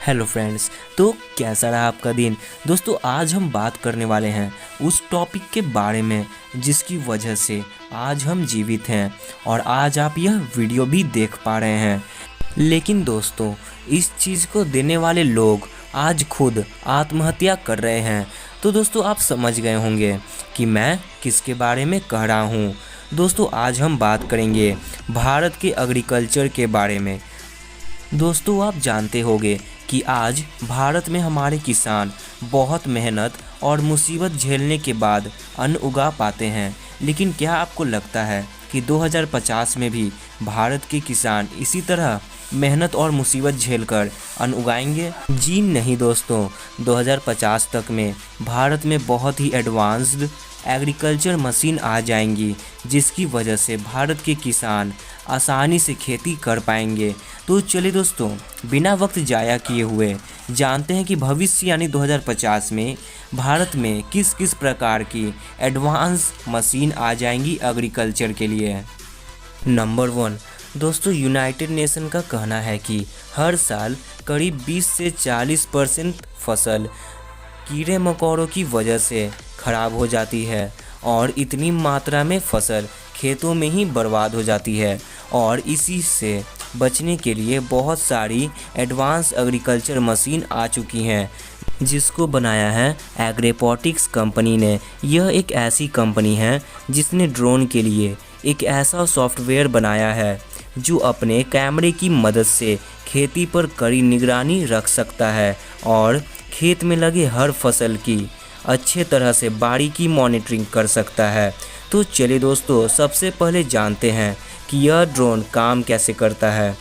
Hello friends. तो कैसा रहा आपका दिन? दोस्तों आज हम बात करने वाले हैं उस टॉपिक के बारे में जिसकी वजह से आज हम जीवित हैं और आज आप यह वीडियो भी देख पा रहे हैं। लेकिन दोस्तों इस चीज़ को देने वाले लोग आज खुद आत्महत्या कर रहे हैं। तो दोस्तों आप समझ गए होंगे कि मैं किसके बारे में कह रहा हूँ। दोस्तों आज हम बात करेंगे भारत के एग्रीकल्चर के बारे में। दोस्तों आप जानते होंगे कि आज भारत में हमारे किसान बहुत मेहनत और मुसीबत झेलने के बाद अन्न उगा पाते हैं। लेकिन क्या आपको लगता है कि 2050 में भी भारत के किसान इसी तरह मेहनत और मुसीबत झेलकर अन्न उगाएंगे? जी नहीं दोस्तों, 2050 तक में भारत में बहुत ही एडवांस्ड एग्रीकल्चर मशीन आ जाएंगी जिसकी वजह से भारत के किसान आसानी से खेती कर पाएंगे। तो चलिए दोस्तों बिना वक्त ज़ाया किए हुए जानते हैं कि भविष्य यानी 2050 में भारत में किस किस प्रकार की एडवांस मशीन आ जाएंगी एग्रीकल्चर के लिए। नंबर 1 दोस्तों, यूनाइटेड नेशन का कहना है कि हर साल करीब 20 से 40% फसल कीड़े मकोड़ों की वजह से ख़राब हो जाती है और इतनी मात्रा में फसल खेतों में ही बर्बाद हो जाती है। और इसी से बचने के लिए बहुत सारी एडवांस एग्रीकल्चर मशीन आ चुकी हैं जिसको बनाया है एग्रोबॉटिक्स कंपनी ने। यह एक ऐसी कंपनी है जिसने ड्रोन के लिए एक ऐसा सॉफ्टवेयर बनाया है जो अपने कैमरे की मदद से खेती पर कड़ी निगरानी रख सकता है और खेत में लगे हर फसल की अच्छे तरह से बारीकी मॉनिटरिंग कर सकता है। तो चलिए दोस्तों सबसे पहले जानते हैं कि यह ड्रोन काम कैसे करता है।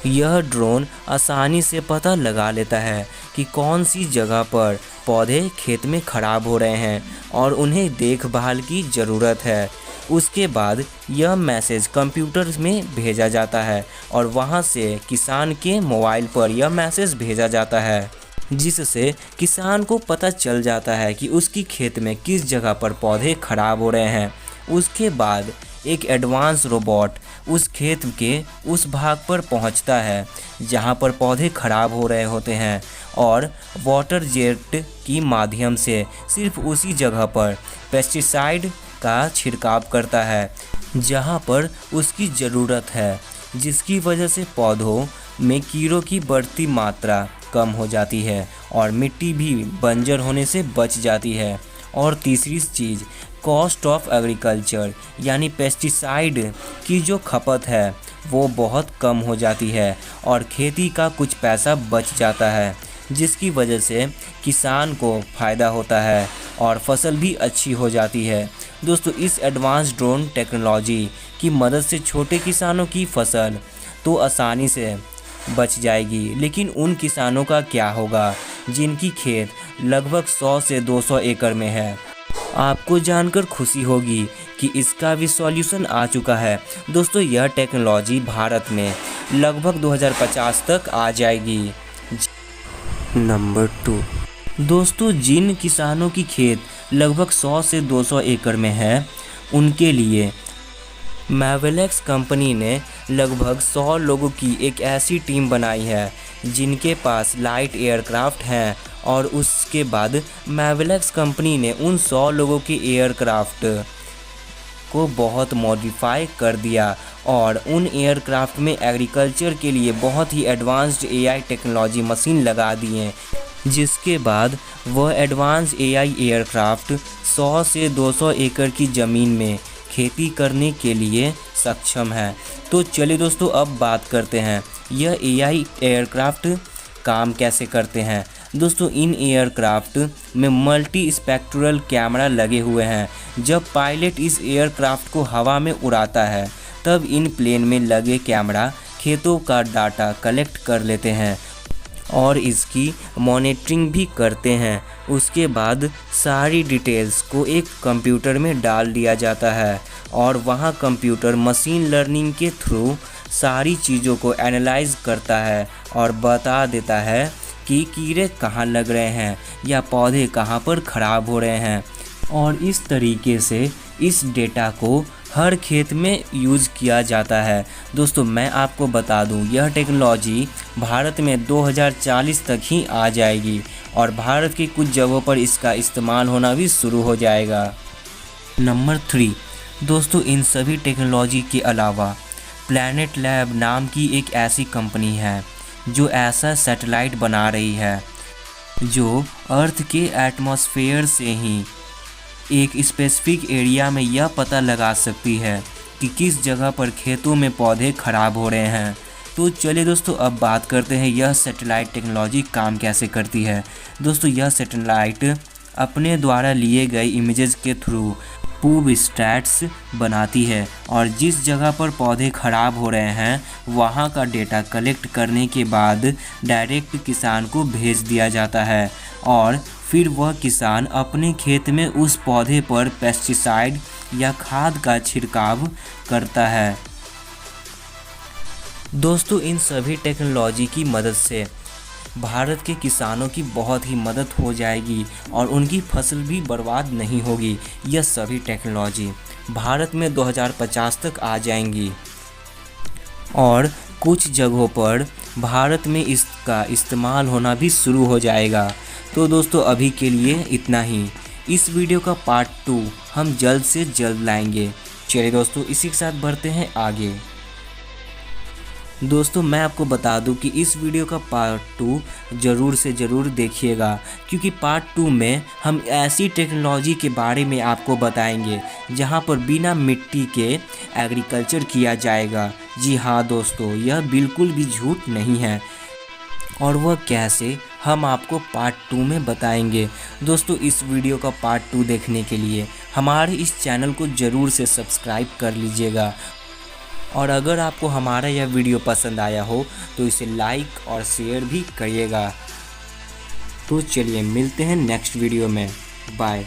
यह ड्रोन आसानी से पता लगा लेता है कि कौन सी जगह पर पौधे खेत में ख़राब हो रहे हैं और उन्हें देखभाल की ज़रूरत है। उसके बाद यह मैसेज कंप्यूटर में भेजा जाता है और वहां से किसान के मोबाइल पर यह मैसेज भेजा जाता है जिससे किसान को पता चल जाता है कि उसकी खेत में किस जगह पर पौधे खराब हो रहे हैं। उसके बाद एक एडवांस रोबोट उस खेत के उस भाग पर पहुंचता है जहां पर पौधे खराब हो रहे होते हैं और वाटर जेट की माध्यम से सिर्फ उसी जगह पर पेस्टिसाइड का छिड़काव करता है जहां पर उसकी ज़रूरत है, जिसकी वजह से पौधों में कीड़ों की बढ़ती मात्रा कम हो जाती है और मिट्टी भी बंजर होने से बच जाती है। और तीसरी चीज़ कॉस्ट ऑफ एग्रीकल्चर यानी पेस्टिसाइड की जो खपत है वो बहुत कम हो जाती है और खेती का कुछ पैसा बच जाता है जिसकी वजह से किसान को फ़ायदा होता है और फसल भी अच्छी हो जाती है। दोस्तों इस एडवांस ड्रोन टेक्नोलॉजी की मदद से छोटे किसानों की फसल तो आसानी से बच जाएगी, लेकिन उन किसानों का क्या होगा जिनकी खेत लगभग 100 से 200 एकड़ में है। आपको जानकर खुशी होगी कि इसका भी सॉल्यूशन आ चुका है। दोस्तों यह टेक्नोलॉजी भारत में लगभग 2050 तक आ जाएगी। नंबर 2 दोस्तों, जिन किसानों की खेत लगभग 100 से 200 एकड़ में है उनके लिए मैवेलैक्स कंपनी ने लगभग 100 लोगों की एक ऐसी टीम बनाई है जिनके पास लाइट एयरक्राफ्ट हैं और उसके बाद मैवेलैक्स कंपनी ने उन 100 लोगों के एयरक्राफ्ट को बहुत मॉडिफाई कर दिया और उन एयरक्राफ्ट में एग्रीकल्चर के लिए बहुत ही एडवांस्ड एआई टेक्नोलॉजी मशीन लगा दी हैं जिसके बाद वह एडवांस एआई एयरक्राफ्ट 100 से 200 एकड़ की ज़मीन में खेती करने के लिए सक्षम है। तो चलिए दोस्तों अब बात करते हैं यह एआई एयरक्राफ्ट काम कैसे करते हैं। दोस्तों इन एयरक्राफ्ट में मल्टी स्पेक्ट्रल कैमरा लगे हुए हैं। जब पायलट इस एयरक्राफ्ट को हवा में उड़ाता है तब इन प्लेन में लगे कैमरा खेतों का डाटा कलेक्ट कर लेते हैं और इसकी मॉनिटरिंग भी करते हैं। उसके बाद सारी डिटेल्स को एक कंप्यूटर में डाल दिया जाता है और वहाँ कंप्यूटर मशीन लर्निंग के थ्रू सारी चीज़ों को एनालाइज करता है और बता देता है कि कीड़े कहाँ लग रहे हैं या पौधे कहाँ पर ख़राब हो रहे हैं। और इस तरीके से इस डेटा को हर खेत में यूज़ किया जाता है। दोस्तों मैं आपको बता दूं, यह टेक्नोलॉजी भारत में 2040 तक ही आ जाएगी और भारत की कुछ जगहों पर इसका इस्तेमाल होना भी शुरू हो जाएगा। नंबर 3, दोस्तों इन सभी टेक्नोलॉजी के अलावा प्लैनेट लैब नाम की एक ऐसी कंपनी है जो ऐसा सैटेलाइट बना रही है जो अर्थ के एटमॉस्फेयर से ही एक स्पेसिफिक एरिया में यह पता लगा सकती है कि किस जगह पर खेतों में पौधे खराब हो रहे हैं। तो चलिए दोस्तों अब बात करते हैं यह सैटेलाइट टेक्नोलॉजी काम कैसे करती है। दोस्तों यह सैटेलाइट अपने द्वारा लिए गए इमेजेस के थ्रू पूर्व स्टैट्स बनाती है और जिस जगह पर पौधे खराब हो रहे हैं वहां का डेटा कलेक्ट करने के बाद डायरेक्ट किसान को भेज दिया जाता है और फिर वह किसान अपने खेत में उस पौधे पर पेस्टिसाइड या खाद का छिड़काव करता है। दोस्तों इन सभी टेक्नोलॉजी की मदद से भारत के किसानों की बहुत ही मदद हो जाएगी और उनकी फसल भी बर्बाद नहीं होगी। यह सभी टेक्नोलॉजी भारत में 2050 तक आ जाएंगी और कुछ जगहों पर भारत में इसका इस्तेमाल होना भी शुरू हो जाएगा। तो दोस्तों अभी के लिए इतना ही। इस वीडियो का पार्ट 2 हम जल्द से जल्द लाएंगे। चलिए दोस्तों इसी के साथ बढ़ते हैं आगे। दोस्तों मैं आपको बता दूं कि इस वीडियो का पार्ट 2 ज़रूर से ज़रूर देखिएगा क्योंकि पार्ट 2 में हम ऐसी टेक्नोलॉजी के बारे में आपको बताएंगे जहां पर बिना मिट्टी के एग्रीकल्चर किया जाएगा। जी हाँ दोस्तों, यह बिल्कुल भी झूठ नहीं है और वह कैसे हम आपको पार्ट 2 में बताएंगे। दोस्तों इस वीडियो का पार्ट 2 देखने के लिए हमारे इस चैनल को ज़रूर से सब्सक्राइब कर लीजिएगा और अगर आपको हमारा यह वीडियो पसंद आया हो तो इसे लाइक और शेयर भी करिएगा। तो चलिए मिलते हैं नेक्स्ट वीडियो में। बाय।